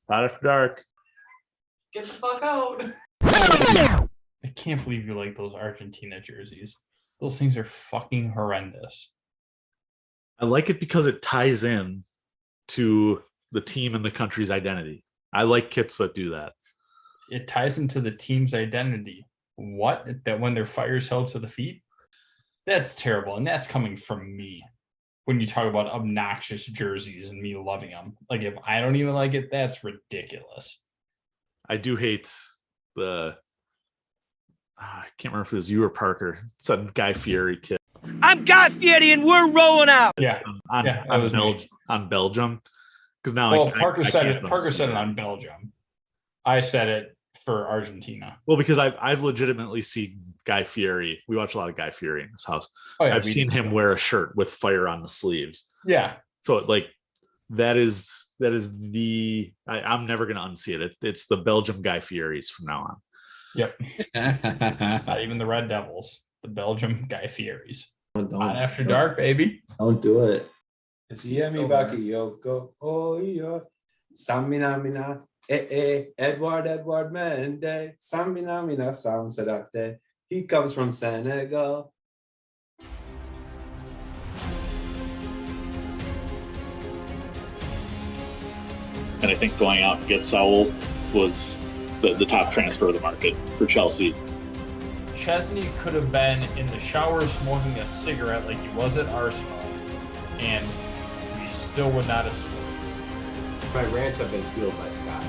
Not after dark. Get the fuck out. I can't believe you like those Argentina jerseys. Those things are fucking horrendous. I like it because it ties in to the team and the country's identity. I like kits that do that. It ties into the team's identity. What? That when their fire's held to the feet? That's terrible. And that's coming from me. When you talk about obnoxious jerseys and me loving them. Like, if I don't even like it, that's ridiculous. I do hate I can't remember if it was you or Parker. It's a Guy Fieri kit. I'm Guy Fieri and we're rolling out. Yeah. On Belgium. Because now Parker said it on Belgium. I said it for Argentina. Well, because I've legitimately seen Guy Fieri. We watch a lot of Guy Fieri in this house. Oh, yeah, I've seen him wear a shirt with fire on the sleeves. Yeah. So that is I'm never going to unsee it. It's the Belgium Guy Fieris from now on. Yep. Not even the Red Devils. The Belgium Guy Fieris. On After Dark, baby. Don't do it. Siemi bakayoko. Oh, yeah. Samina mina. Edward Mende. Samina mina Sam Sadate. He comes from Senegal. And I think going out and get Saul was the top transfer of the market for Chelsea. Chesney could have been in the shower smoking a cigarette like he was at Arsenal, and we still would not have scored. My rants have been fueled by Scott.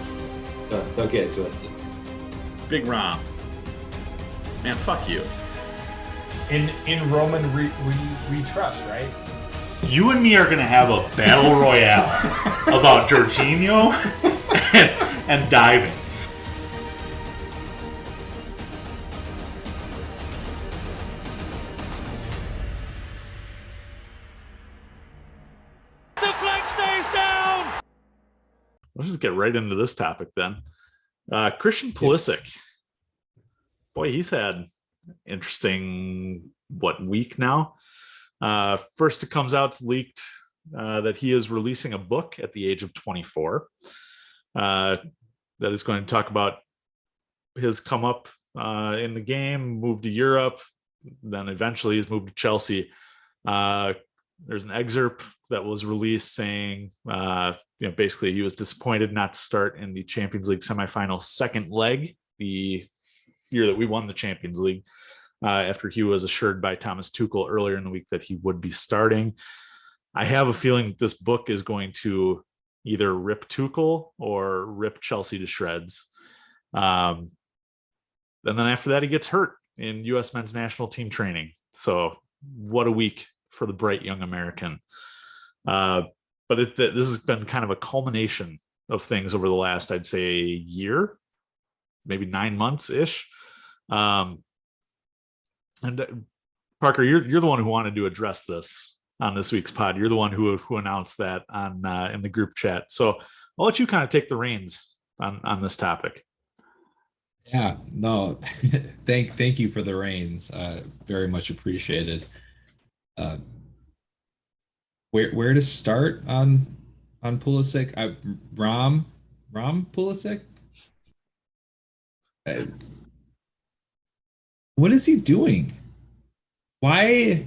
Don't get it twisted. Big Rom. Man, fuck you. In Roman we trust, right? You and me are going to have a battle royale about Jorginho and diving. The flag stays down. Let's just get right into this topic then. Christian Pulisic. Boy, he's had interesting, week now? First, it comes out leaked that he is releasing a book at the age of 24 that is going to talk about his come up in the game, moved to Europe, then eventually he's moved to Chelsea. There's an excerpt that was released saying, basically he was disappointed not to start in the Champions League semifinal second leg, the year that we won the Champions League. After he was assured by Thomas Tuchel earlier in the week that he would be starting. I have a feeling that this book is going to either rip Tuchel or rip Chelsea to shreds. And then after that, he gets hurt in U.S. men's national team training. So what a week for the bright young American. But this has been kind of a culmination of things over the last, I'd say, year, maybe 9 months-ish. And Parker, you're the one who wanted to address this on this week's pod. You're the one who announced that on in the group chat. So I'll let you kind of take the reins on this topic. Yeah, no, thank you for the reins. Very much appreciated. Where to start on Pulisic? Rom Pulisic. What is he doing? Why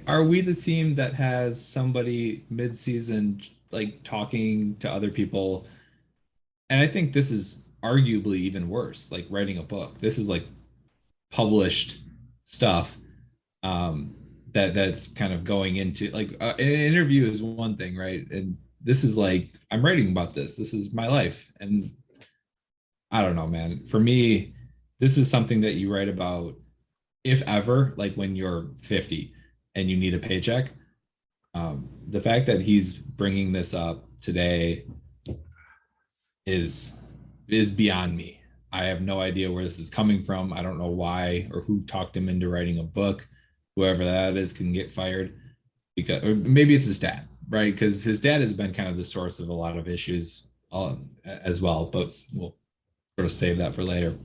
are we the team that has somebody mid-season like talking to other people? And I think this is arguably even worse, like writing a book. This is like published stuff that's kind of going into like an interview is one thing, right? And this is like, I'm writing about this. This is my life. And I don't know, man. For me, this is something that you write about, if ever, like when you're 50 and you need a paycheck. The fact that he's bringing this up today is beyond me. I have no idea where this is coming from. I don't know why or who talked him into writing a book. Whoever that is can get fired, or maybe it's his dad, right? Because his dad has been kind of the source of a lot of issues as well, but we'll sort of save that for later.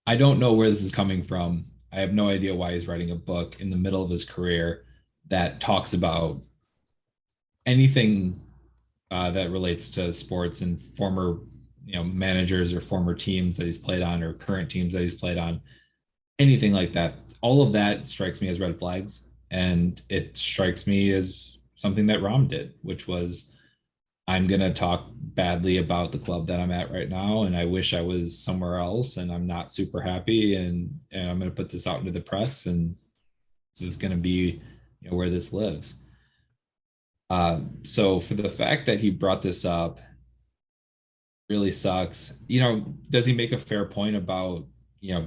I don't know where this is coming from. I have no idea why he's writing a book in the middle of his career that talks about anything that relates to sports and former, managers or former teams that he's played on or current teams that he's played on, anything like that. All of that strikes me as red flags. And it strikes me as something that Rom did, which was, I'm going to talk badly about the club that I'm at right now. And I wish I was somewhere else. And I'm not super happy. And I'm going to put this out into the press. And this is going to be, where this lives. So for the fact that he brought this up really sucks. Does he make a fair point about,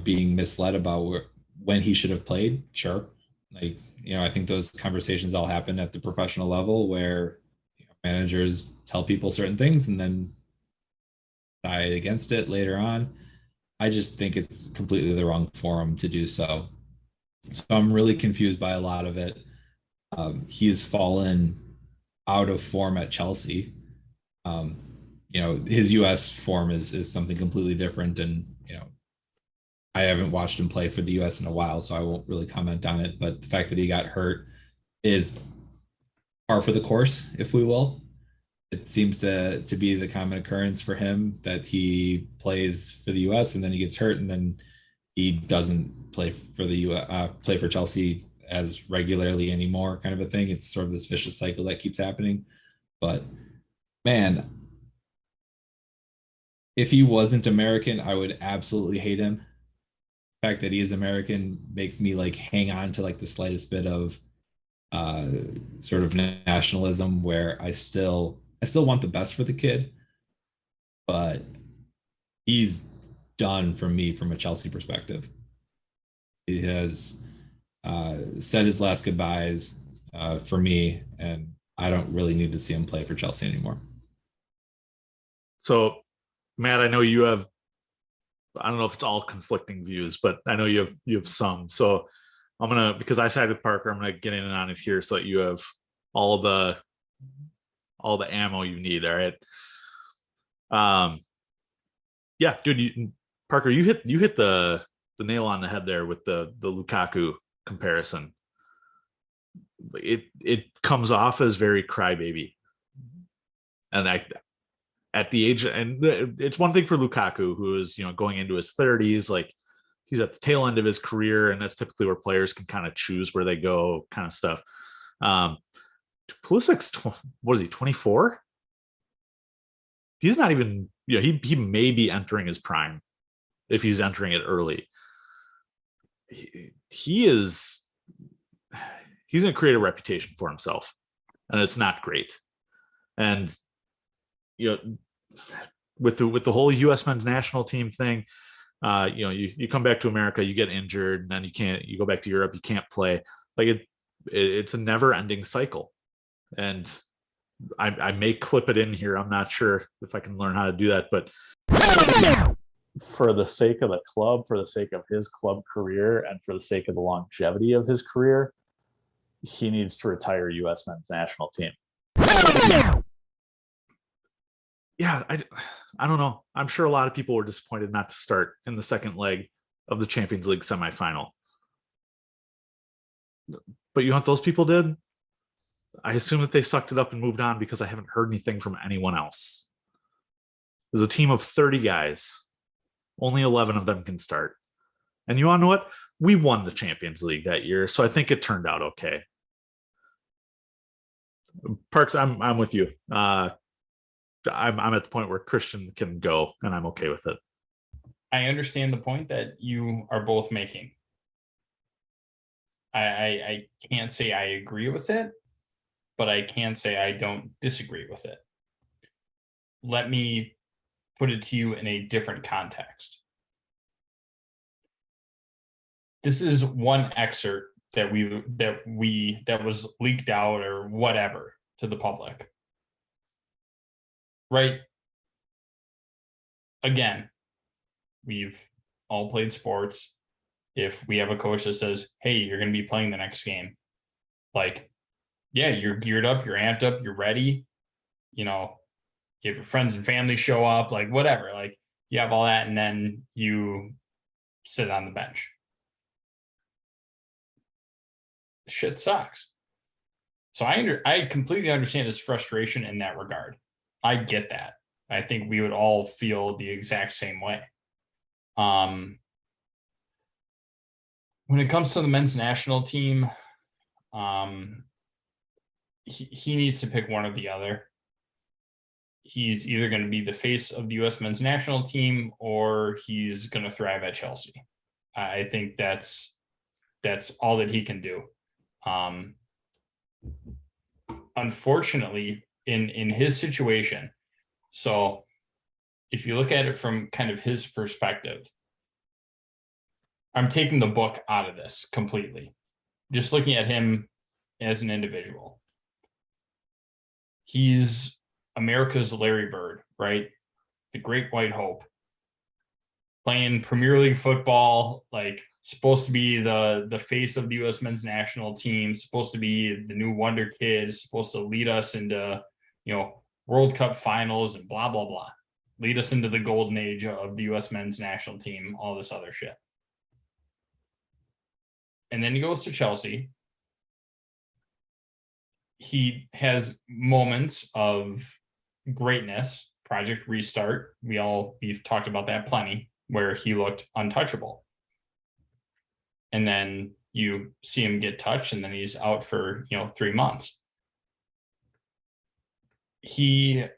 being misled about when he should have played? Sure. Like, I think those conversations all happen at the professional level where managers tell people certain things and then decide against it later on. I just think it's completely the wrong forum to do so. So I'm really confused by a lot of it. He's fallen out of form at Chelsea. His US form is something completely different. And, I haven't watched him play for the US in a while, so I won't really comment on it. But the fact that he got hurt is par for the course, if we will. It seems to be the common occurrence for him that he plays for the US and then he gets hurt and then he doesn't play for play for Chelsea as regularly anymore, kind of a thing. It's sort of this vicious cycle that keeps happening. But man, if he wasn't American, I would absolutely hate him. The fact that he is American makes me like hang on to like the slightest bit of sort of nationalism, where I still want the best for the kid, but he's done for me from a Chelsea perspective. He has said his last goodbyes for me, and I don't really need to see him play for Chelsea anymore. So, Matt, I know you have, I don't know if it's all conflicting views, but I know you have some. So I'm going to, because I sided with Parker, I'm going to get in and on it here so that you have all the ammo you need. All right. Yeah, dude, Parker, you hit the nail on the head there with the Lukaku comparison. It comes off as very crybaby. And at the age, and it's one thing for Lukaku, who is, going into his 30s, like he's at the tail end of his career, and that's typically where players can kind of choose where they go, kind of stuff. Pulisic's, what is he, 24? He's not even, he may be entering his prime if he's entering it early. He's going to create a reputation for himself, and it's not great. And with the whole U.S. men's national team thing, you come back to America, you get injured, and then you go back to Europe, you can't play. Like it's a never-ending cycle. And I may clip it in here. I'm not sure if I can learn how to do that, but for the sake of the club, for the sake of his club career, and for the sake of the longevity of his career, he needs to retire U.S. men's national team. Yeah, I don't know. I'm sure a lot of people were disappointed not to start in the second leg of the Champions League semifinal. But you know what those people did? I assume that they sucked it up and moved on, because I haven't heard anything from anyone else. There's a team of 30 guys. Only 11 of them can start. And you want to know what? We won the Champions League that year, so I think it turned out okay. Parks, I'm with you. I'm at the point where Christian can go, and I'm okay with it. I understand the point that you are both making. I can't say I agree with it, but I can say I don't disagree with it. Let me put it to you in a different context. This is one excerpt that was leaked out or whatever to the public. Right? Again, we've all played sports. If we have a coach that says, hey, you're going to be playing the next game, like, yeah, you're geared up, you're amped up, you're ready. You have your friends and family show up, like whatever, like you have all that, and then you sit on the bench. Shit sucks. So I completely understand his frustration in that regard. I get that. I think we would all feel the exact same way. When it comes to the men's national team, he needs to pick one or the other. He's either going to be the face of the U.S. men's national team or he's going to thrive at Chelsea. I think that's all that he can do. Unfortunately, in his situation, so if you look at it from kind of his perspective, I'm taking the book out of this completely. Just looking at him as an individual. He's America's Larry Bird, right? The great white hope. Playing Premier League football, like supposed to be the face of the U.S. men's national team, supposed to be the new wonder kid, supposed to lead us into, World Cup finals and blah, blah, blah. Lead us into the golden age of the U.S. men's national team, all this other shit. And then he goes to Chelsea. He has moments of greatness, Project Restart. We've talked about that plenty, where he looked untouchable. And then you see him get touched, and then he's out for 3 months. I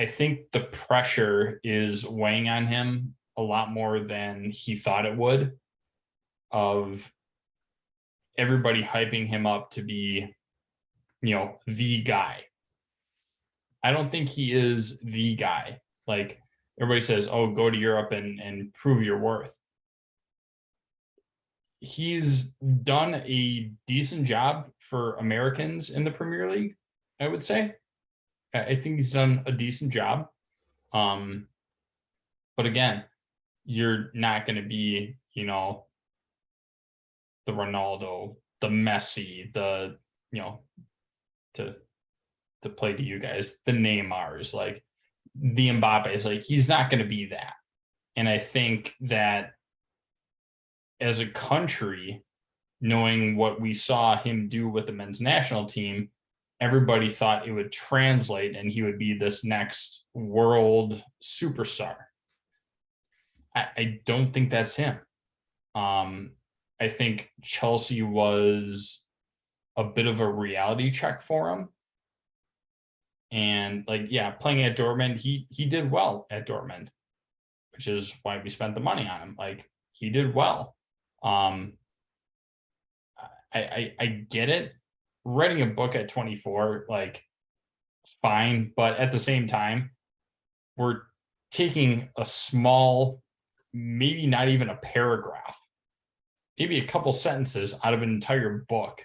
think the pressure is weighing on him a lot more than he thought it would, of everybody hyping him up to be, the guy. I don't think he is the guy. Like everybody says, oh, go to Europe and prove your worth. He's done a decent job for Americans in the Premier League, I would say. I think he's done a decent job. But again, you're not going to be, the Ronaldo, the Messi, to play to you guys, the Neymars, like the Mbappe's, like he's not going to be that. And I think that as a country, knowing what we saw him do with the men's national team, everybody thought it would translate and he would be this next world superstar. I don't think that's him. I think Chelsea was a bit of a reality check for him. And playing at Dortmund, he did well at Dortmund, which is why we spent the money on him. Like he did well. I get it. Writing a book at 24, like fine, but at the same time, we're taking a small, maybe not even a paragraph, maybe a couple sentences out of an entire book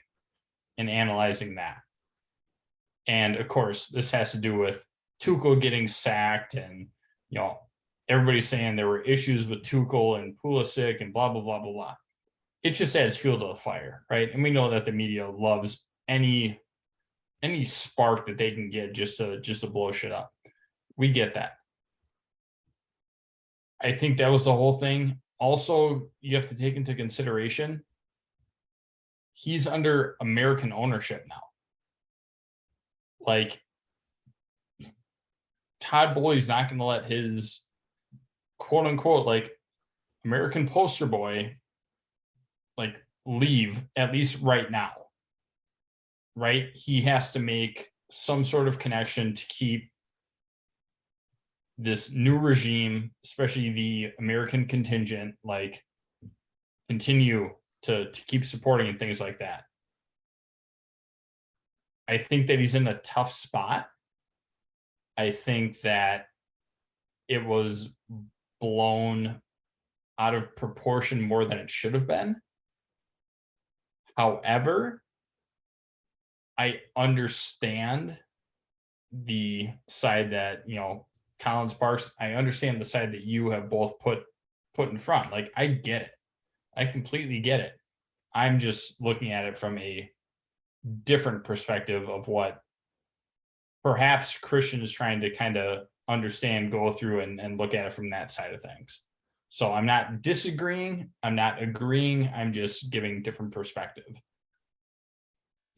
and analyzing that. And of course, this has to do with Tuchel getting sacked, and everybody's saying there were issues with Tuchel and Pulisic and blah blah blah blah blah. It just adds fuel to the fire, right? And we know that the media loves any spark that they can get just to blow shit up. We get that. I think that was the whole thing. Also, you have to take into consideration he's under American ownership now. Like Todd Bowley's not going to let his quote unquote like American poster boy like leave, at least right now. Right? He has to make some sort of connection to keep this new regime, especially the American contingent, like continue to keep supporting and things like that. I think that he's in a tough spot. I think that it was blown out of proportion more than it should have been. However, I understand the side that, Colin Sparks, I understand the side that you have both put in front. Like, I get it. I completely get it. I'm just looking at it from a different perspective of what perhaps Christian is trying to kind of understand, go through and look at it from that side of things. So I'm not disagreeing. I'm not agreeing. I'm just giving different perspective.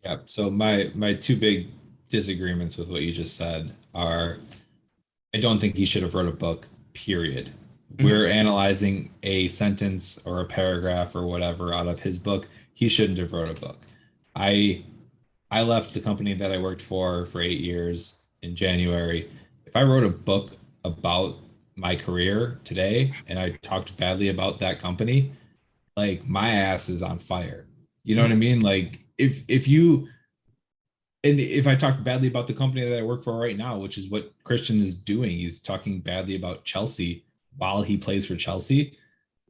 Yeah. So my two big disagreements with what you just said are, I don't think he should have wrote a book, period. Mhm. We're analyzing a sentence or a paragraph or whatever out of his book. He shouldn't have wrote a book. I left the company that I worked for 8 years in January. If I wrote a book about my career today and I talked badly about that company, like my ass is on fire. You know what I mean? Like if you, and if I talk badly about the company that I work for right now, which is what Christian is doing, he's talking badly about Chelsea while he plays for Chelsea.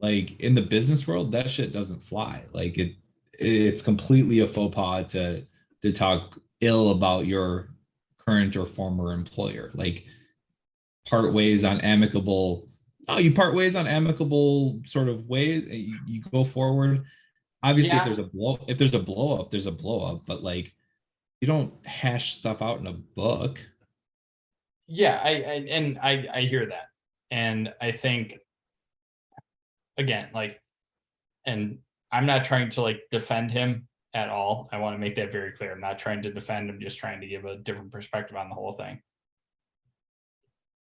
Like in the business world, that shit doesn't fly. Like it's completely a faux pas to talk ill about your current or former employer. Like part ways on amicable. Oh, you part ways on amicable sort of ways. You go forward. Obviously, Yeah. if there's a blow up, there's a blow up. But like, you don't hash stuff out in a book. Yeah, I hear that. And I think, again, like, and I'm not trying to like defend him at all. I want to make that very clear. I'm not trying to defend him, just trying to give a different perspective on the whole thing.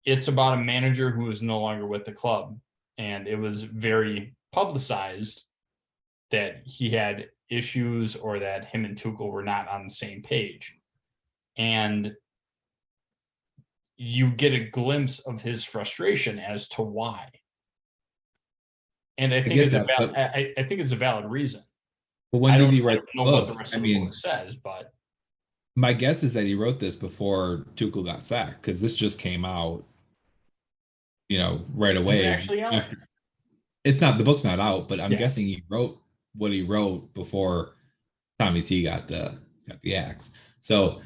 It's about a manager who is no longer with the club. And it was very publicized that he had issues or that him and Tuchel were not on the same page. And you get a glimpse of his frustration as to why. And I think I think it's a valid reason. But when did he write the book? What the rest of the book says, but my guess is that he wrote this before Tuchel got sacked, because this just came out, right away. Is it actually out? It's not, the book's not out, but I'm guessing he wrote what he wrote before Tommy T got the axe. So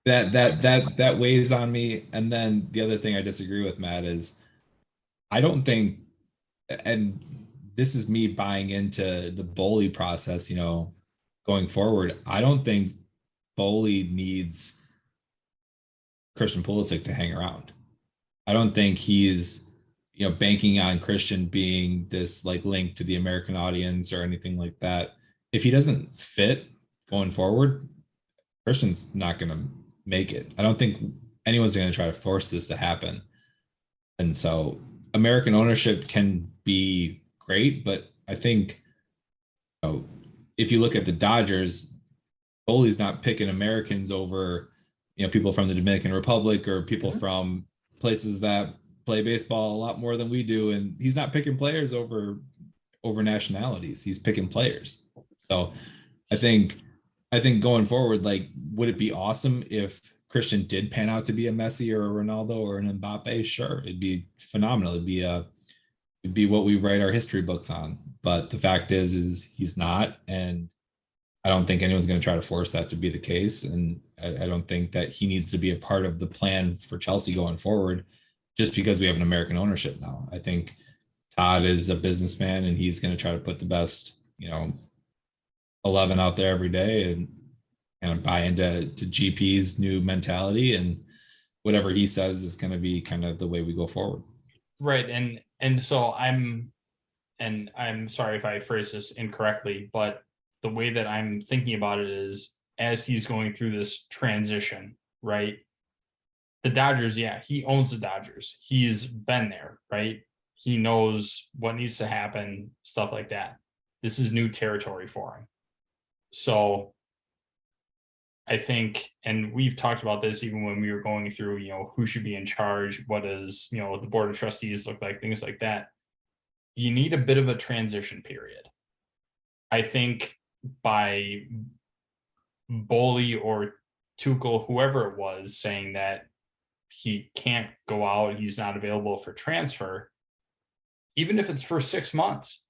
that weighs on me. And then the other thing I disagree with, Matt, is I don't think, and this is me buying into the Bowley process, going forward, I don't think Bowley needs Christian Pulisic to hang around. I don't think he's, banking on Christian being this like link to the American audience or anything like that. If he doesn't fit going forward, Christian's not going to make it. I don't think anyone's going to try to force this to happen. And so American ownership can be great, but I think, if you look at the Dodgers, Bowley's not picking Americans over, people from the Dominican Republic or people from places that play baseball a lot more than we do. And he's not picking players over nationalities. He's picking players. So I think going forward, like, would it be awesome if Christian did pan out to be a Messi or a Ronaldo or an Mbappe? Sure. It'd be phenomenal. It'd be what we write our history books on. But the fact is he's not. And I don't think anyone's going to try to force that to be the case. And I don't think that he needs to be a part of the plan for Chelsea going forward, just because we have an American ownership now. I think Todd is a businessman and he's going to try to put the best, 11 out there every day and kind of buy into GP's new mentality, and whatever he says is going to be kind of the way we go forward. Right. And so I'm sorry if I phrase this incorrectly, but the way that I'm thinking about it is, as he's going through this transition, right? The Dodgers, he owns the Dodgers. He's been there, right? He knows what needs to happen, stuff like that. This is new territory for him. So I think, and we've talked about this even when we were going through, who should be in charge, what does, the board of trustees look like, things like that. You need a bit of a transition period. I think by Bowley or Tuchel, whoever it was, saying that he can't go out, he's not available for transfer, even if it's for 6 months,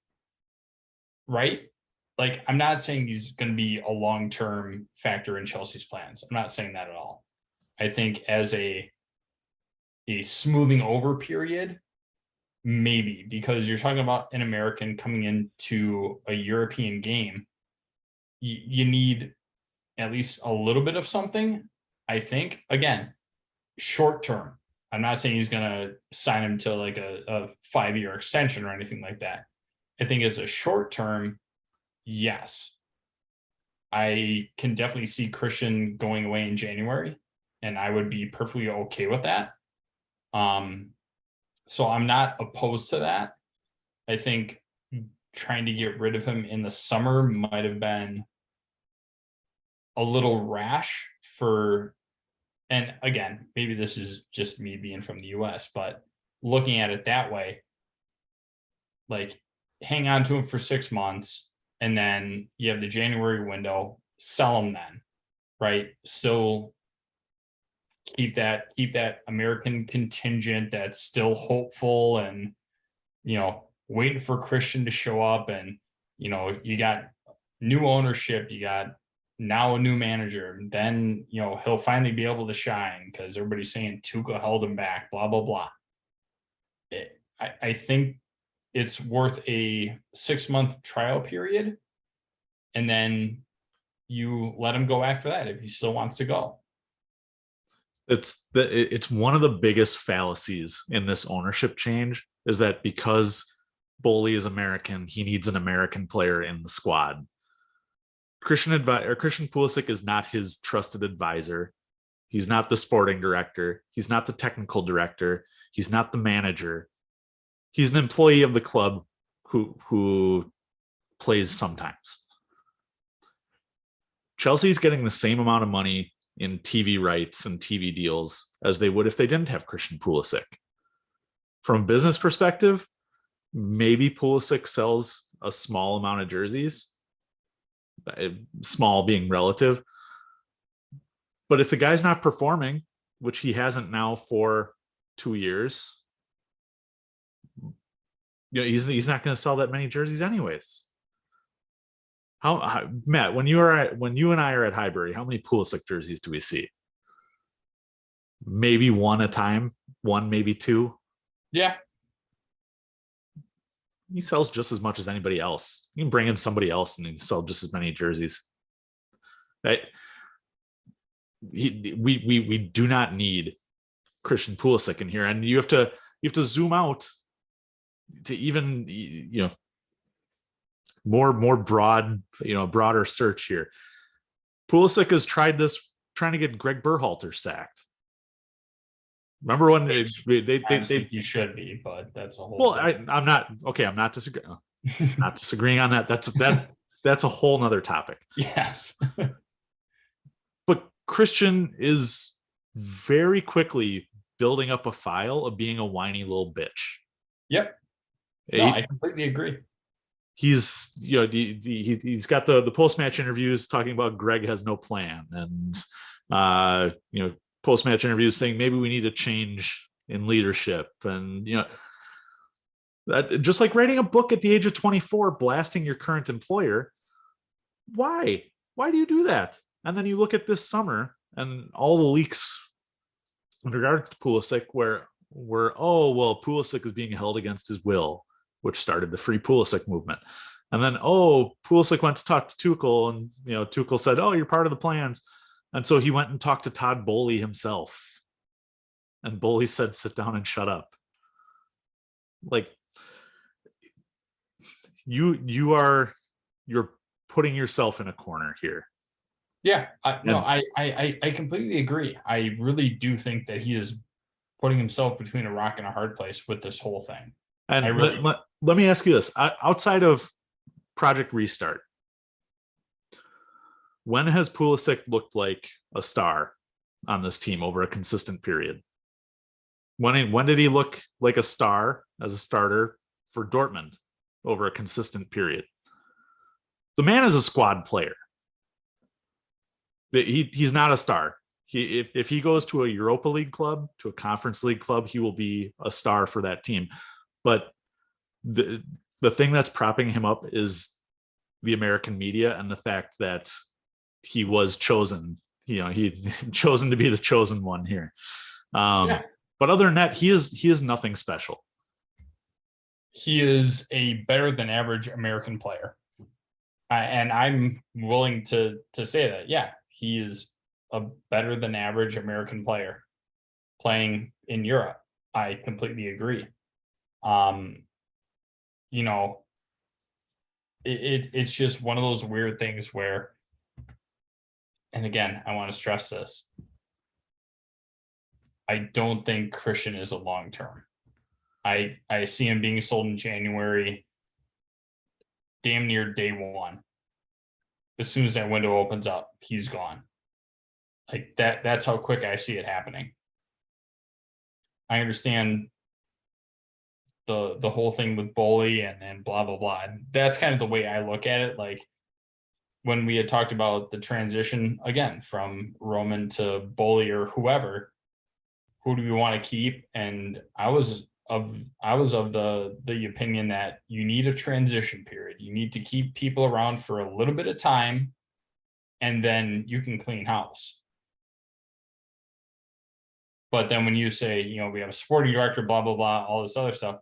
right? Like, I'm not saying he's going to be a long-term factor in Chelsea's plans. I'm not saying that at all. I think as a smoothing over period, maybe, because you're talking about an American coming into a European game, you need at least a little bit of something. I think, again, short term. I'm not saying he's going to sign him to like a 5-year extension or anything like that. I think as a short term, yes, I can definitely see Christian going away in January and I would be perfectly okay with that. So I'm not opposed to that. I think trying to get rid of him in the summer might have been a little rash and again, maybe this is just me being from the US, but looking at it that way, like hang on to him for 6 months and then you have the January window, sell him then, right? Still keep that American contingent that's still hopeful and, waiting for Christian to show up. And, you got new ownership, you got now a new manager, then, he'll finally be able to shine because everybody's saying Tuchel held him back, blah, blah, blah. I think it's worth a 6-month trial period. And then you let him go after that if he still wants to go. It's one of the biggest fallacies in this ownership change is that because Bowley is American, he needs an American player in the squad. Christian Pulisic is not his trusted advisor. He's not the sporting director. He's not the technical director. He's not the manager. He's an employee of the club who plays sometimes. Chelsea's getting the same amount of money in TV rights and TV deals as they would if they didn't have Christian Pulisic. From a business perspective, maybe Pulisic sells a small amount of jerseys, small being relative. But if the guy's not performing, which he hasn't now for 2 years, he's not going to sell that many jerseys anyways. How Matt, when you and I are at Highbury, how many Pulisic jerseys do we see? Maybe one a time, one, maybe two. Yeah. He sells just as much as anybody else. You can bring in somebody else and he sell just as many jerseys. We do not need Christian Pulisic in here, and you have to zoom out to even more broad, broader search here. Pulisic has tried this, trying to get Greg Berhalter sacked. Remember when they think you should be, but that's a whole. Well, I'm not okay. I'm not disagreeing. Not disagreeing on that. That's a whole nother topic. Yes. But Christian is very quickly building up a file of being a whiny little bitch. Yep. No, I completely agree. He's he's got the post-match interviews talking about Greg has no plan, and post-match interviews saying maybe we need a change in leadership, and that just like writing a book at the age of 24 blasting your current employer. Why do you do that? And then you look at this summer and all the leaks in regards to Pulisic where Pulisic is being held against his will, which started the Free Pulisic movement. And then, Pulisic went to talk to Tuchel, and Tuchel said, you're part of the plans. And so he went and talked to Todd Bowley himself. And Bowley said, sit down and shut up. Like, you're putting yourself in a corner here. Yeah, I completely agree. I really do think that he is putting himself between a rock and a hard place with this whole thing. And let me ask you this. Outside of Project Restart, when has Pulisic looked like a star on this team over a consistent period? When did he look like a star as a starter for Dortmund over a consistent period? The man is a squad player. He's not a star. If he goes to a Europa League club, to a Conference League club, he will be a star for that team. But the thing that's propping him up is the American media and the fact that he was chosen. He chosen to be the chosen one here. But other than that, he is nothing special. He is a better than average American player, and I'm willing to say that. Yeah, he is a better than average American player playing in Europe. I completely agree. It's just one of those weird things where, and again, I want to stress this, I don't think Christian is a long-term. I see him being sold in January, damn near day one. As soon as that window opens up, he's gone. Like that's how quick I see it happening. I understand the whole thing with Bully and blah blah blah. That's kind of the way I look at it. Like when we had talked about the transition again from Roman to Bully or whoever, who do we want to keep? And I was of the opinion that you need a transition period. You need to keep people around for a little bit of time, and then you can clean house. But then when you say, you know, we have a sporting director, blah blah blah, all this other stuff,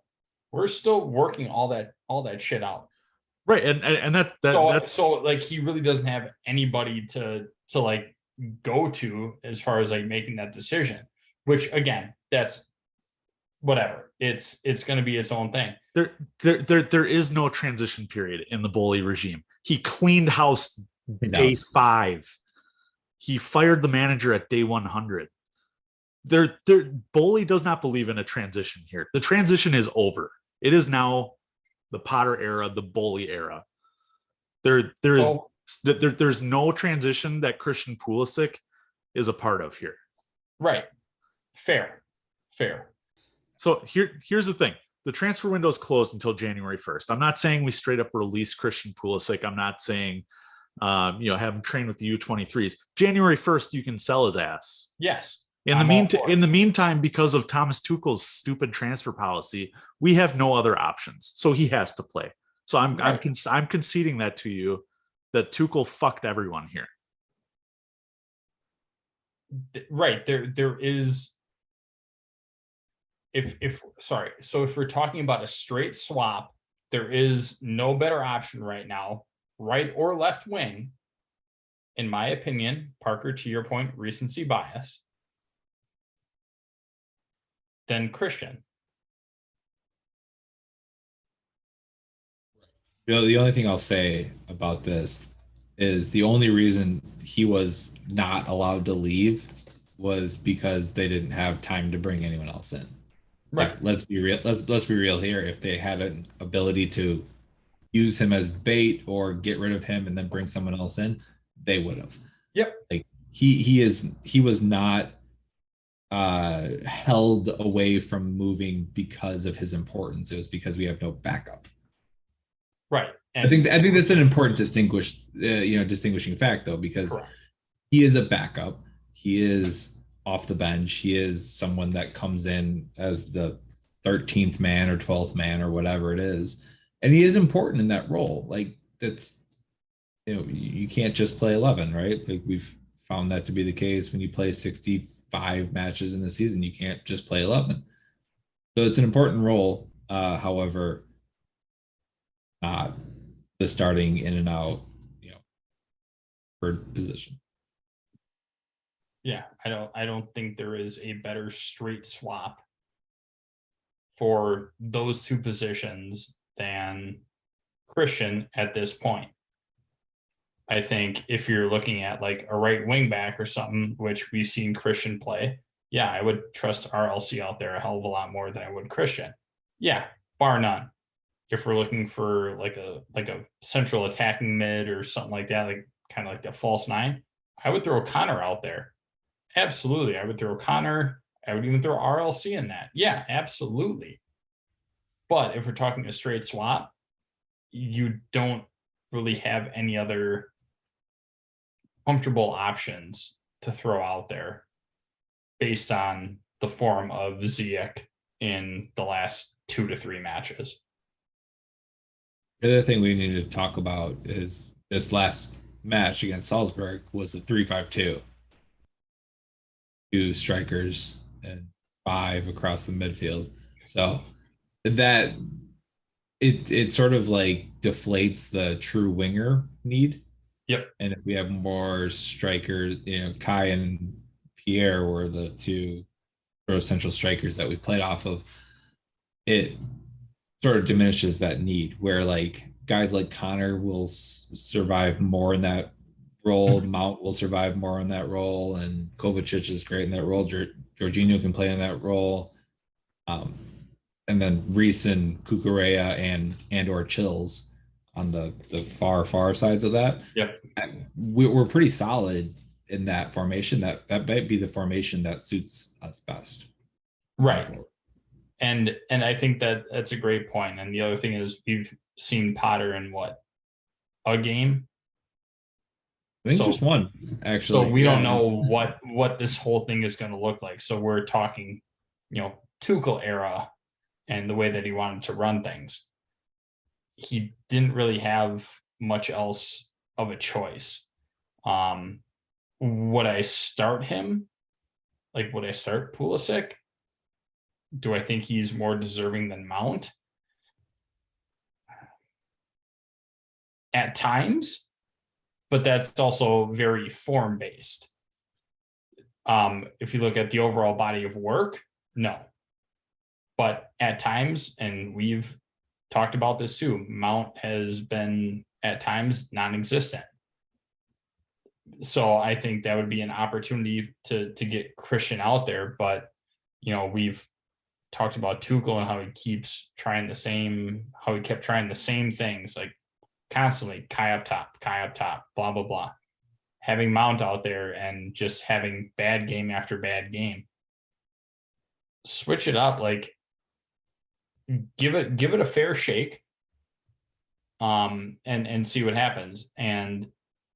we're still working all that shit out. Right, and so like he really doesn't have anybody to like go to as far as like making that decision. Which again, that's whatever. It's going to be its own thing. There is no transition period in the Bully regime. He cleaned house day 5. He fired the manager at day 100. Bully does not believe in a transition here. The transition is over. It is now the Potter era, the Bully era. There's no transition that Christian Pulisic is a part of here. Right. Fair. So here's the thing. The transfer window is closed until January 1st. I'm not saying we straight up release Christian Pulisic. I'm not saying have him train with the U23s. January 1st, you can sell his ass. Yes. In the meantime, because of Thomas Tuchel's stupid transfer policy, we have no other options. So he has to play. So I'm conceding that to you, that Tuchel fucked everyone here. Right. There is. So if we're talking about a straight swap, there is no better option right now, right or left wing. In my opinion, Parker, to your point, recency bias, than Christian. The only thing I'll say about this is the only reason he was not allowed to leave was because they didn't have time to bring anyone else in. Right. Like, let's be real. Let's be real here. If they had an ability to use him as bait or get rid of him and then bring someone else in, they would have. Yep. Like he was not held away from moving because of his importance. It was because we have no backup. Right. And I think that's an important distinguishing fact, though, because correct. He is a backup. He is off the bench. He is someone that comes in as the 13th man or 12th man or whatever it is, and he is important in that role. Like that's, you can't just play 11, right? Like we've found that to be the case when you play 65 matches in the season. You can't just play 11. So it's an important role. However, not the starting in and out, third position. Yeah, I don't think there is a better straight swap for those two positions than Christian at this point. I think if you're looking at like a right wing back or something, which we've seen Christian play, yeah, I would trust RLC out there a hell of a lot more than I would Christian. Yeah, bar none. If we're looking for like a central attacking mid or something like that, like kind of like the false 9, I would throw Connor out there. Absolutely. I would throw Connor. I would even throw RLC in that. Yeah, absolutely. But if we're talking a straight swap, you don't really have any other comfortable options to throw out there based on the form of Ziyech in the last 2 to 3 matches. The other thing we need to talk about is this last match against Salzburg was a 3-5-2. 2 strikers and 5 across the midfield. So that it sort of like deflates the true winger need. Yep. And if we have more strikers, Kai and Pierre were the 2 sort of central strikers that we played off of, it sort of diminishes that need, where like guys like Connor will survive more in that role. Mount will survive more in that role, and Kovacic is great in that role. Jorginho can play in that role. And then Reese and Kukurea and or Chills on the far sides of that. Yep. We're pretty solid in that formation. That might be the formation that suits us best. Right. And I think that's a great point. And the other thing is we've seen Potter in what, a game? I think just one, actually. So we don't know what this whole thing is going to look like. So we're talking, Tuchel era and the way that he wanted to run things. He didn't really have much else of a choice. Would I start him? Like, would I start Pulisic? Do I think he's more deserving than Mount? At times, but that's also very form-based. If you look at the overall body of work, no. But at times, and we've talked about this too, Mount has been at times non-existent. So I think that would be an opportunity to get Christian out there. But, we've talked about Tuchel and how he keeps trying how he kept trying the same things, like constantly Kai up top, blah, blah, blah. Having Mount out there and just having bad game after bad game. Switch it up, like give it a fair shake. And see what happens. And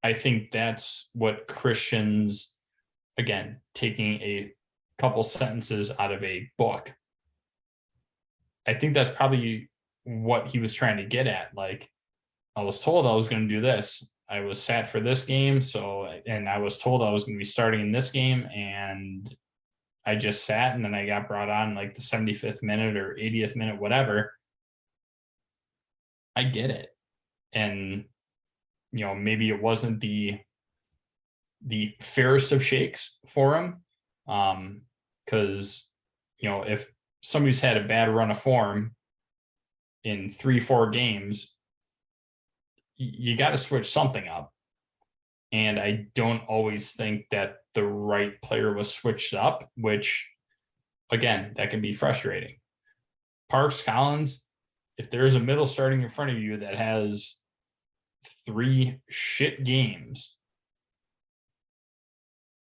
I think that's what Christian's, again, taking a couple sentences out of a book. I think that's probably what he was trying to get at. Like, I was told I was going to do this. I was sat for this game. And I was told I was going to be starting in this game. And I just sat, and then I got brought on like the 75th minute or 80th minute, whatever. I get it. And, maybe it wasn't the fairest of shakes for him. Because, if somebody's had a bad run of form in 3-4 games, you got to switch something up. And I don't always think that the right player was switched up, which, again, that can be frustrating. Parks, Collins, if there's a middle starting in front of you that has 3 shit games,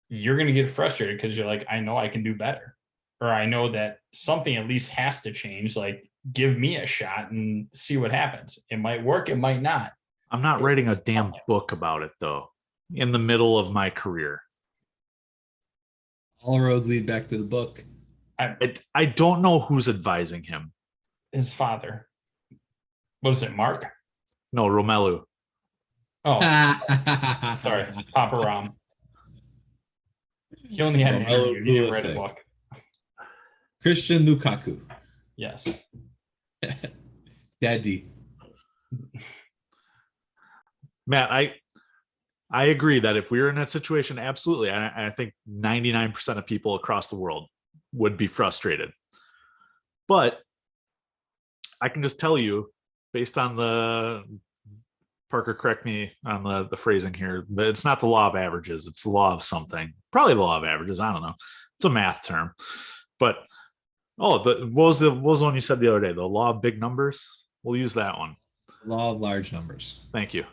you're going to get frustrated because you're like, I know I can do better. Or I know that something at least has to change. Like, give me a shot and see what happens. It might work, it might not. I'm not writing a damn book about it, though, in the middle of my career. All roads lead back to the book. I don't know who's advising him. His father. What is it, Mark? No, Romelu. Oh, sorry, Papa Ram. He only had an interview. He didn't write a book. Christian Lukaku. Yes. Daddy. Matt, I agree that if we were in that situation, absolutely. I think 99% of people across the world would be frustrated. But I can just tell you, based on Parker, correct me on the phrasing here, but it's not the law of averages. It's the law of something. Probably the law of averages. I don't know. It's a math term. But, what was the one you said the other day? The law of big numbers? We'll use that one. Law of large numbers. Thank you.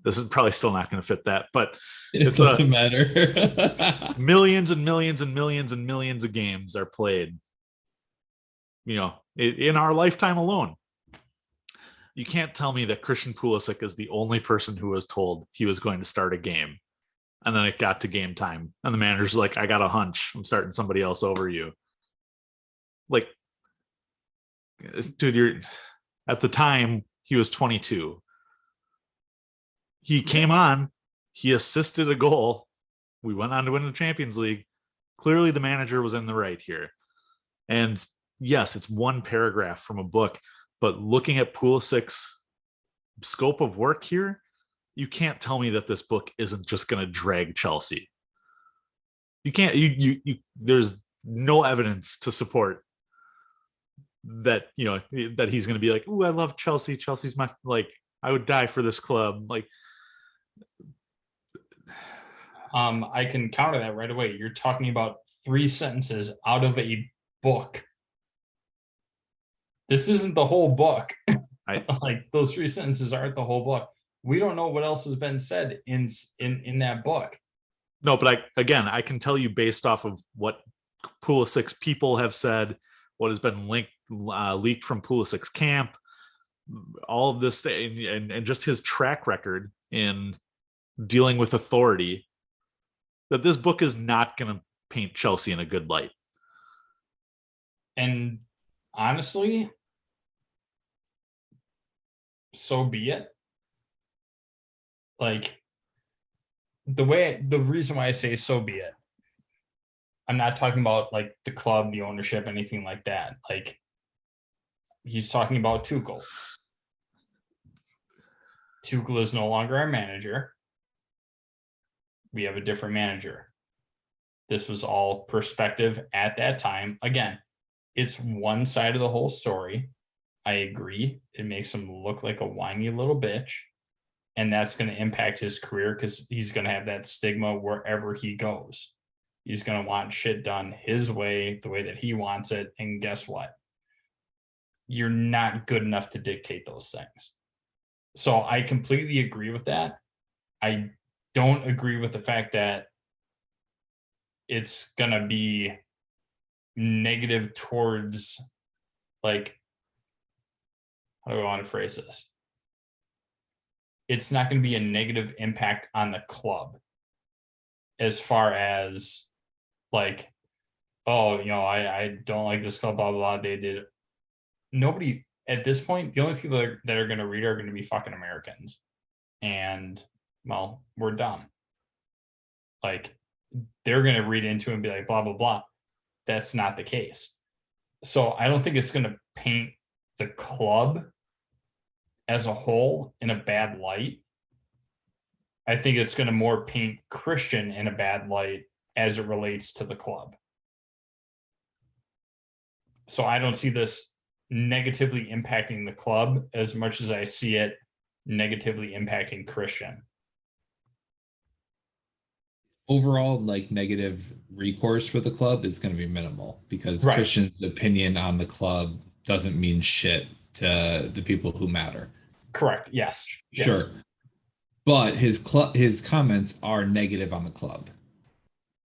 This is probably still not going to fit that, but it doesn't matter. Millions and millions and millions and millions of games are played, in our lifetime alone. You can't tell me that Christian Pulisic is the only person who was told he was going to start a game, and then it got to game time, and the manager's like, I got a hunch, I'm starting somebody else over you. Like, dude, at the time he was 22. He came on, he assisted a goal. We went on to win the Champions League. Clearly the manager was in the right here. And yes, it's one paragraph from a book, but looking at Pulisic's scope of work here, you can't tell me that this book isn't just going to drag Chelsea. You can't, there's no evidence to support that, that he's going to be like, ooh, I love Chelsea. Chelsea's my, like, I would die for this club. Like, I can counter that right away. You're talking about 3 sentences out of a book. This isn't the whole book. Like those 3 sentences aren't the whole book. We don't know what else has been said in that book. No, but I can tell you based off of what Pulisic's people have said, what has been leaked from Pulisic's camp, all of this, and just his track record in dealing with authority, that this book is not going to paint Chelsea in a good light. And honestly, so be it. Like, the reason why I say so be it, I'm not talking about like the club, the ownership, anything like that. Like, he's talking about Tuchel. Tuchel is no longer our manager. We have a different manager. This was all perspective at that time. Again, it's one side of the whole story. I agree. It makes him look like a whiny little bitch. And that's going to impact his career because he's going to have that stigma wherever he goes. He's going to want shit done his way, the way that he wants it. And guess what? You're not good enough to dictate those things. So I completely agree with that. I don't agree with the fact that it's going to be negative towards, like, how do I want to phrase this? It's not going to be a negative impact on the club as far as like, oh, I don't like this club, blah, blah, blah. They did it. Nobody at this point, the only people that are going to read are going to be fucking Americans. And, well, we're dumb. Like, they're going to read into it and be like, blah, blah, blah. That's not the case. So I don't think it's going to paint the club as a whole in a bad light. I think it's going to more paint Christian in a bad light as it relates to the club. So I don't see this negatively impacting the club as much as I see it negatively impacting Christian. Overall, like, negative recourse for the club is going to be minimal because Right. Christian's opinion on the club doesn't mean shit to the people who matter. Correct. Yes. Sure. But his comments are negative on the club.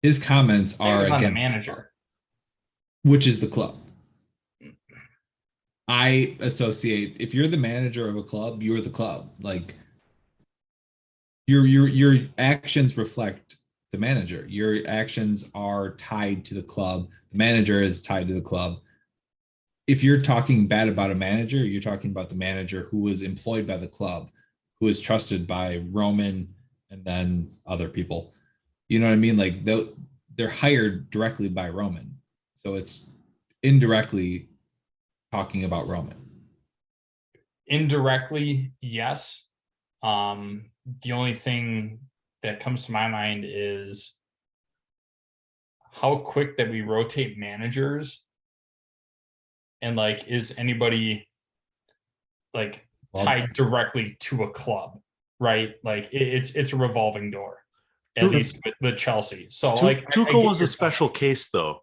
His comments are Negative on against the manager, which is the club. I associate, if you're the manager of a club, you're the club. Like, your actions reflect the manager. Your actions are tied to the club. The manager is tied to the club. If you're talking bad about a manager, you're talking about the manager who was employed by the club, who is trusted by Roman and then other people. You know what I mean? Like, they're hired directly by Roman. So it's indirectly talking about Roman. indirectly, yes. The only thing that comes to my mind is how quick that we rotate managers, and like, is anybody like tied directly to a club, right? Like, it's a revolving door, at least with Chelsea. So like, Tuchel was a special case though,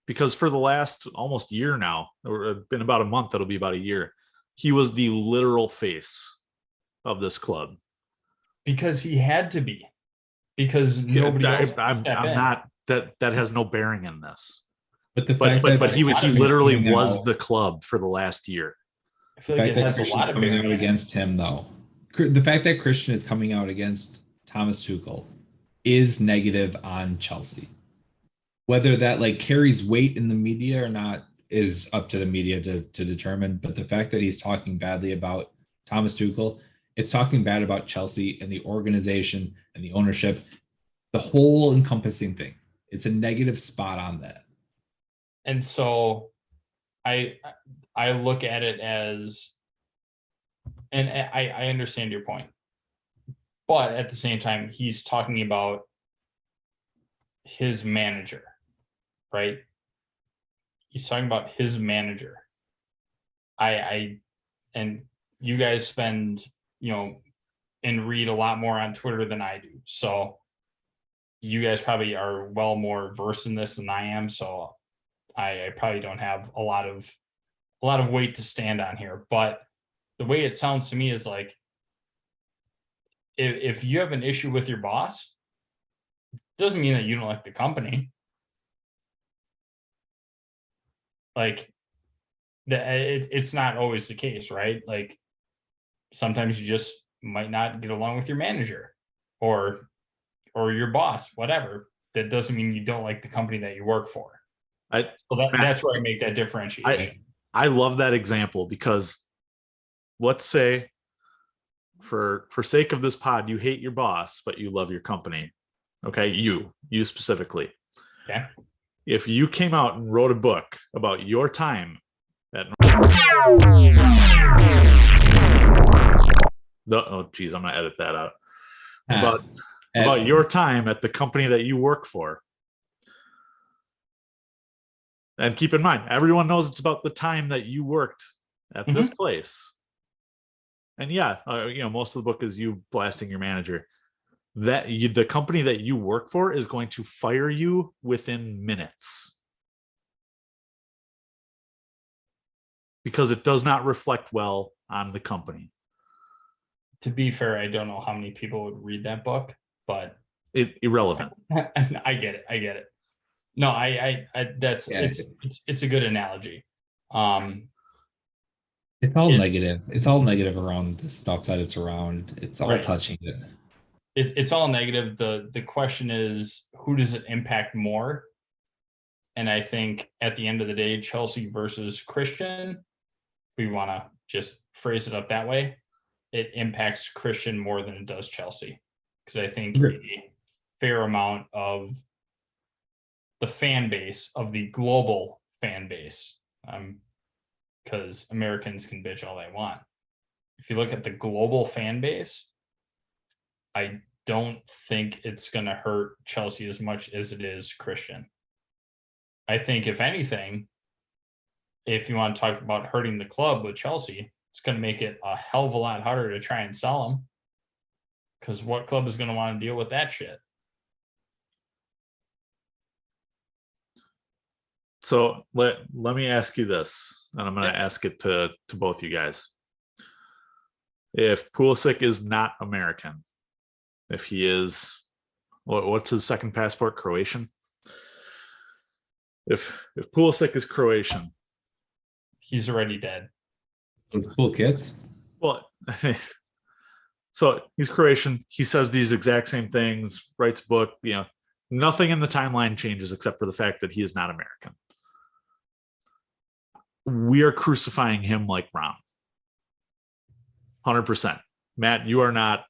because for the last almost year now, or been about a month, that'll be about a year, he was the literal face of this club. Because he had to be, because nobody else. I'm not, that has no bearing in this. But the fact But he literally was out, the club for the last year. I feel like it has a lot of coming bearing out against him, though. The fact that Christian is coming out against Thomas Tuchel is negative on Chelsea. Whether that like carries weight in the media or not is up to the media to determine. But the fact that he's talking badly about Thomas Tuchel, it's talking bad about Chelsea and the organization and the ownership, the whole encompassing thing. It's a negative spot on that. And so I look at it as, and I understand your point, but at the same time, he's talking about his manager, right? He's talking about his manager. And you guys spend, and read a lot more on Twitter than I do. So you guys probably are well more versed in this than I am. So I probably don't have a lot of weight to stand on here. But the way it sounds to me is like, if you have an issue with your boss, doesn't mean that you don't like the company. Like it's not always the case, right? Like sometimes you just might not get along with your manager or your boss, whatever. That doesn't mean you don't like the company that you work for. That's where I make that differentiation. I love that example because let's say for sake of this pod, you hate your boss, but you love your company. Okay. You specifically. Okay. If you came out and wrote a book about your time at oh geez, I'm gonna edit that out. About your time at the company that you work for. And keep in mind, everyone knows it's about the time that you worked at this place. And yeah, most of the book is you blasting your manager. The company that you work for is going to fire you within minutes. Because it does not reflect well on the company. To be fair, I don't know how many people would read that book, but irrelevant. I get it. No, it's a good analogy. It's all negative. It's all negative around the stuff that it's around. It's all touching it. It's all negative. The question is, who does it impact more? And I think at the end of the day, Chelsea versus Christian, we want to just phrase it up that way. It impacts Christian more than it does Chelsea. Because I think a fair amount of the fan base, of the global fan base, because Americans can bitch all they want. If you look at the global fan base, I don't think it's going to hurt Chelsea as much as it is Christian. I think, if anything, if you want to talk about hurting the club with Chelsea, it's going to make it a hell of a lot harder to try and sell them. Because what club is going to want to deal with that shit? So let me ask you this, and I'm going to ask it to both you guys. If Pulisic is not American, if he is, what's his second passport? Croatian? If Pulisic is Croatian, he's already dead. He's a cool kid. Well, so he's Croatian. He says these exact same things, writes a book, nothing in the timeline changes except for the fact that he is not American. We are crucifying him like Rom. 100%. Matt, you are not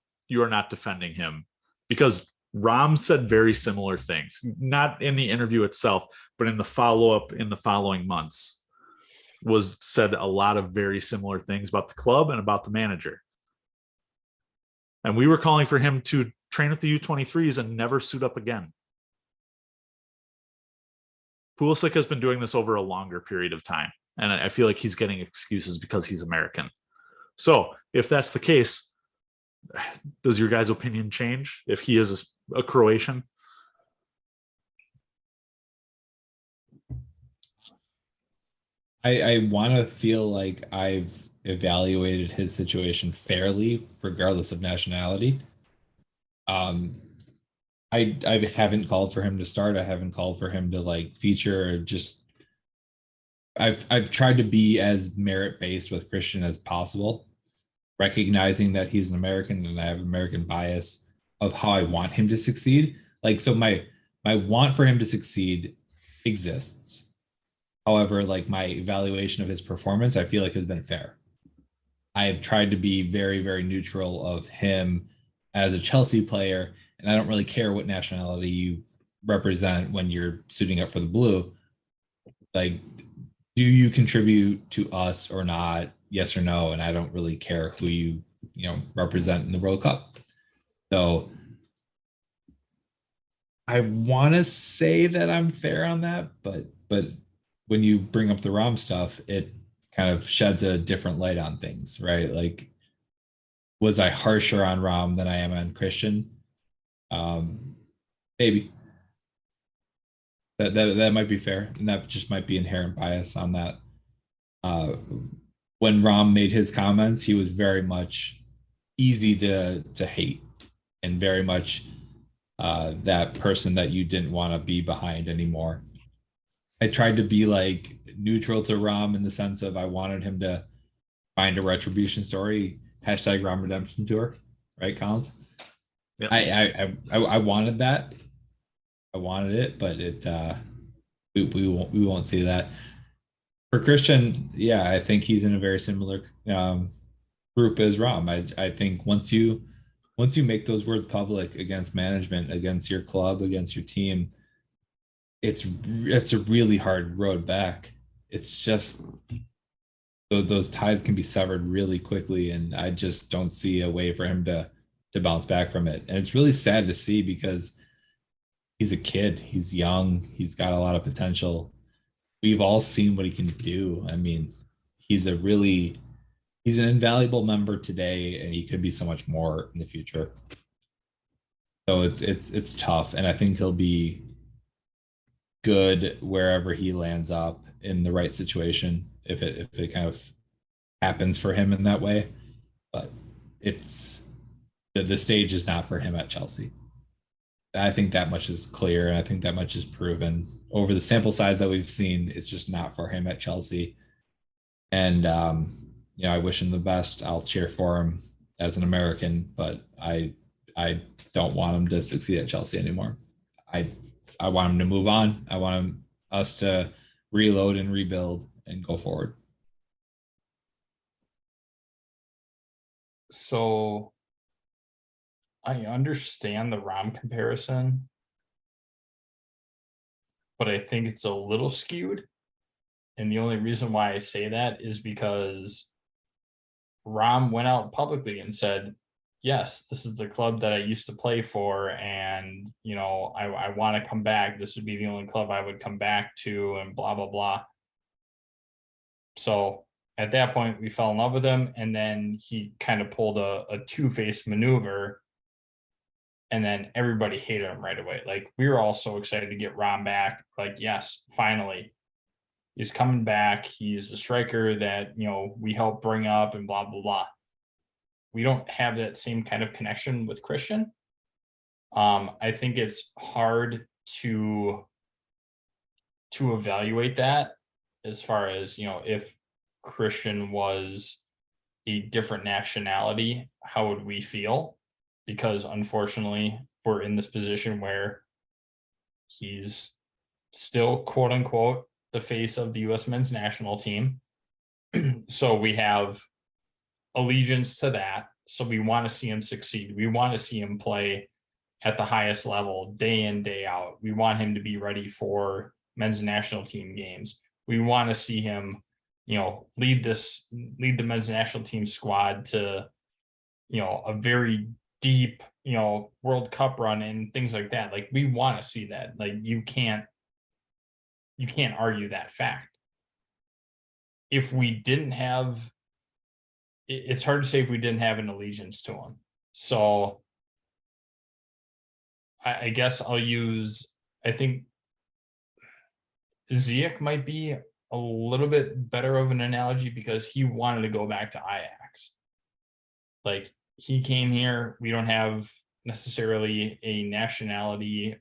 defending him because Rom said very similar things, not in the interview itself, but in the follow-up in the following months said a lot of very similar things about the club and about the manager. And we were calling for him to train with the U23s and never suit up again. Pulisic has been doing this over a longer period of time. And I feel like he's getting excuses because he's American. So if that's the case, does your guys' opinion change if he is a Croatian? I want to feel like I've evaluated his situation fairly, regardless of nationality. I haven't called for him to start. I haven't called for him to feature. Or just I've tried to be as merit-based with Christian as possible, recognizing that he's an American and I have American bias of how I want him to succeed. So my want for him to succeed exists. However, my evaluation of his performance, I feel like has been fair. I have tried to be very, very neutral of him as a Chelsea player, and I don't really care what nationality you represent when you're suiting up for the blue. Do you contribute to us or not? Yes or no? And I don't really care who you represent in the World Cup. So I want to say that I'm fair on that, but when you bring up the ROM stuff, it kind of sheds a different light on things, right? Was I harsher on Rom than I am on Christian? Maybe. That might be fair, and that just might be inherent bias on that. When Rom made his comments, he was very much easy to hate, and very much that person that you didn't want to be behind anymore. I tried to be like neutral to Rom in the sense of I wanted him to find a retribution story. Hashtag Rom Redemption Tour, right, Collins? Yep. I wanted that. I wanted it, but we won't see that. For Christian, yeah, I think he's in a very similar group as Rom. I think once you make those words public against management, against your club, against your team, it's a really hard road back. It's just those ties can be severed really quickly, and I just don't see a way for him to bounce back from it. And it's really sad to see because he's a kid, he's young, he's got a lot of potential. We've all seen what he can do. I mean, he's an invaluable member today, and he could be so much more in the future. So it's tough, and I think he'll be good wherever he lands up in the right situation if it kind of happens for him in that way. But it's the stage is not for him at Chelsea. I think that much is clear, and I think that much is proven over the sample size that we've seen. It's just not for him at Chelsea. And I wish him the best. I'll cheer for him as an American, but I don't want him to succeed at Chelsea anymore. I want him to move on. I want us to reload and rebuild and go forward. So I understand the Rom comparison, but I think it's a little skewed. And the only reason why I say that is because Rom went out publicly and said, yes, this is the club that I used to play for, and I want to come back. This would be the only club I would come back to, and blah blah blah. So at that point we fell in love with him, and then he kind of pulled a two-faced maneuver, and then everybody hated him right away. Like, we were all so excited to get Rom back. Like, yes, finally he's coming back. He's a striker that we helped bring up, and blah blah blah. We don't have that same kind of connection with Christian. I think it's hard to evaluate that as far as, if Christian was a different nationality, how would we feel? Because unfortunately, we're in this position where he's still, quote unquote, the face of the U.S. men's national team. So we have allegiance to that. So we want to see him succeed. We want to see him play at the highest level day in, day out. We want him to be ready for men's national team games. We want to see him, lead the men's national team squad to, a very deep, World Cup run and things like that. Like, we want to see that. Like, you can't argue that fact. If we didn't have, it's hard to say if we didn't have an allegiance to him. So I guess I think Ziyech might be a little bit better of an analogy because he wanted to go back to Ajax. Like, he came here. We don't have necessarily a nationality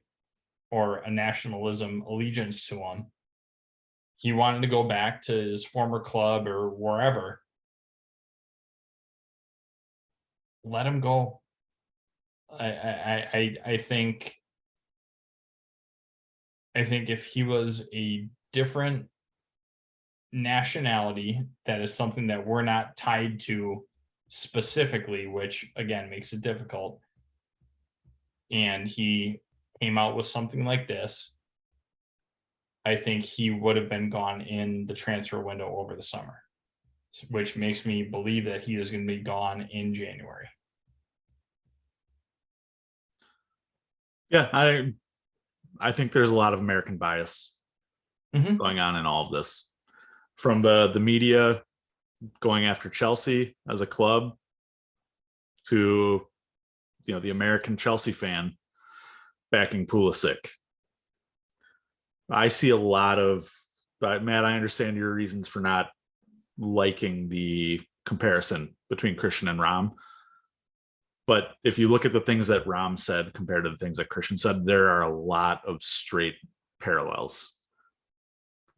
or a nationalism allegiance to him. He wanted to go back to his former club or wherever. Let him go. I think if he was a different nationality, that is something that we're not tied to specifically, which again makes it difficult, and he came out with something like this, I think he would have been gone in the transfer window over the summer, which makes me believe that he is going to be gone in January. Yeah, I think there's a lot of American bias going on in all of this, from the media going after Chelsea as a club, to, the American Chelsea fan backing Pulisic. I see a lot of, Matt, I understand your reasons for not liking the comparison between Christian and Rom. But if you look at the things that Rom said compared to the things that Christian said, there are a lot of straight parallels.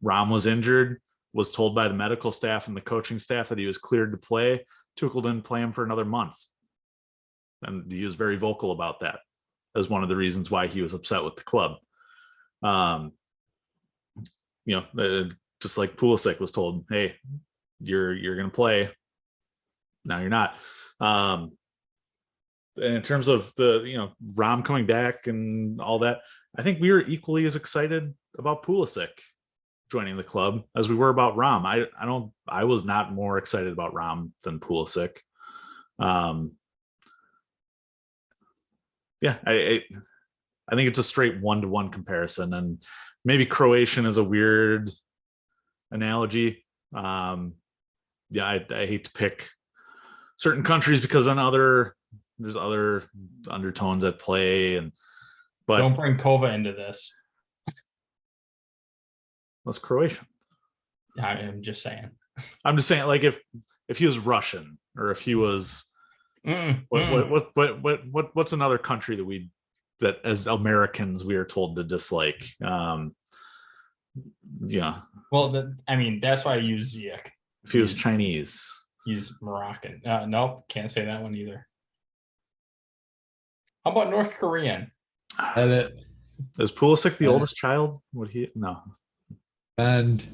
Rom was injured, was told by the medical staff and the coaching staff that he was cleared to play. Tuchel didn't play him for another month. And he was very vocal about that as one of the reasons why he was upset with the club. Just like Pulisic was told, hey, you're going to play. Now you're not. And in terms of the, Rom coming back and all that, I think we were equally as excited about Pulisic joining the club as we were about Rom. I was not more excited about Rom than Pulisic. I think it's a straight 1-to-1 comparison, and maybe Croatian is a weird analogy. I hate to pick certain countries because then there's other undertones at play, but don't bring Kova into this. What's Croatian? I'm just saying. Like if he was Russian, or if he was what's another country that as Americans we are told to dislike? Well, that's why I use Ziyech. If he was Chinese, he's Moroccan. Nope, can't say that one either. How about North Korean? Is Pulisic the oldest child? Would he? No. And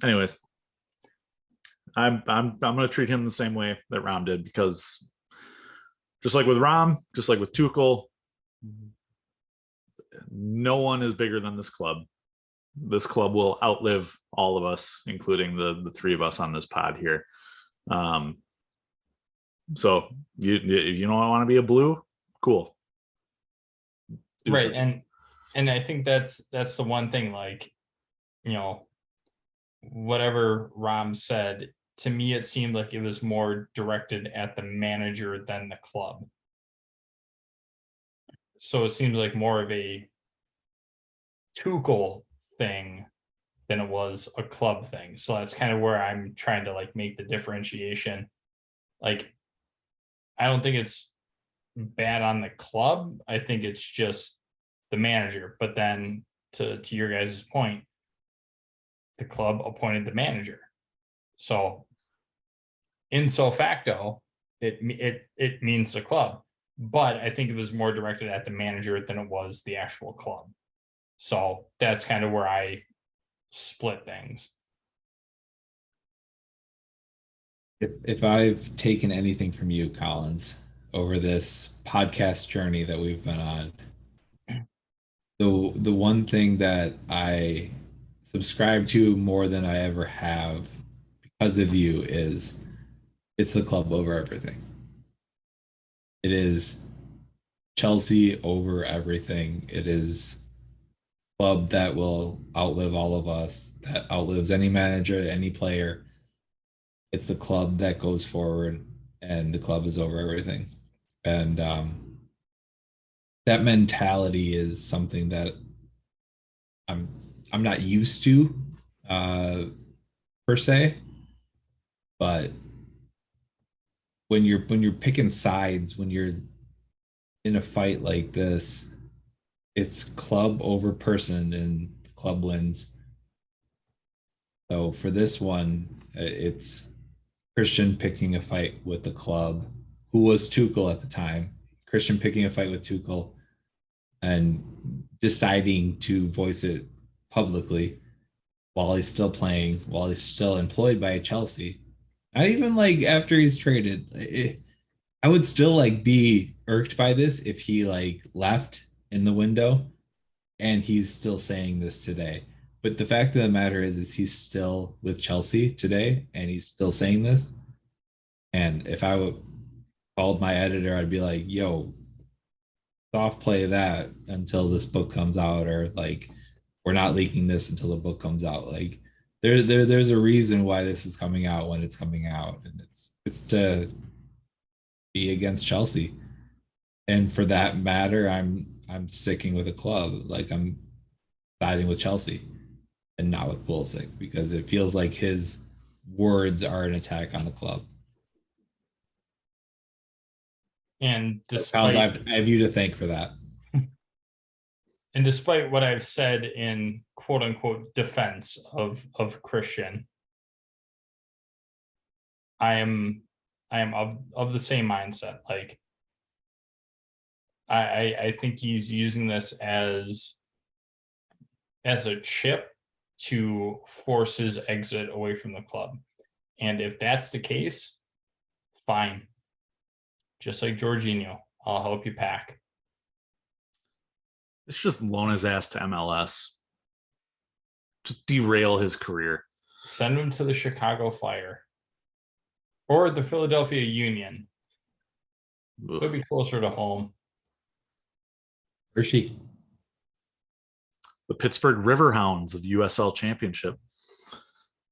anyways, I'm gonna treat him the same way that Rom did, because just like with Rom, just like with Tuchel, no one is bigger than this club. This club will outlive all of us, including the three of us on this pod here. So you don't want to be a blue, cool. Right, and I think that's the one thing, like, whatever Rom said, to me it seemed like it was more directed at the manager than the club. So it seems like more of a Tuchel thing than it was a club thing. So that's kind of where I'm trying to make the differentiation. Like, I don't think it's bad on the club. I think it's just the manager. But then to your guys' point, the club appointed the manager. So ipso facto, it means the club. But I think it was more directed at the manager than it was the actual club. So that's kind of where I split things. If I've taken anything from you, Collins, over this podcast journey that we've been on, the one thing that I subscribe to more than I ever have because of you is it's the club over everything. It is Chelsea over everything. It is a club that will outlive all of us, that outlives any manager, any player. It's the club that goes forward, and the club is over everything. And that mentality is something that I'm not used to per se, but when you're picking sides, when you're in a fight like this, it's club over person, and the club wins. So for this one, it's Christian picking a fight with the club, who was Tuchel at the time. Christian picking a fight with Tuchel and deciding to voice it publicly while he's still playing, while he's still employed by Chelsea. Not even after he's traded. I would still be irked by this if he left in the window and he's still saying this today. But the fact of the matter is he's still with Chelsea today and he's still saying this. And if I would called my editor, I'd be like, yo, soft play that until this book comes out, or we're not leaking this until the book comes out. there's a reason why this is coming out when it's coming out, and it's to be against Chelsea. And for that matter, I'm sticking with a club. Like, I'm siding with Chelsea and not with Pulisic, because it feels like his words are an attack on the club. And Pounds, despite I have you to thank for that. and despite what I've said in quote unquote defense of Christian, I am of the same mindset. Like, I think he's using this as a chip to force his exit away from the club. And if that's the case, fine. Just like Jorginho, I'll help you pack. It's just loan his ass to MLS. Just derail his career. Send him to the Chicago Fire or the Philadelphia Union. Oof. It'll be closer to home. Where's she? The Pittsburgh Riverhounds of USL Championship.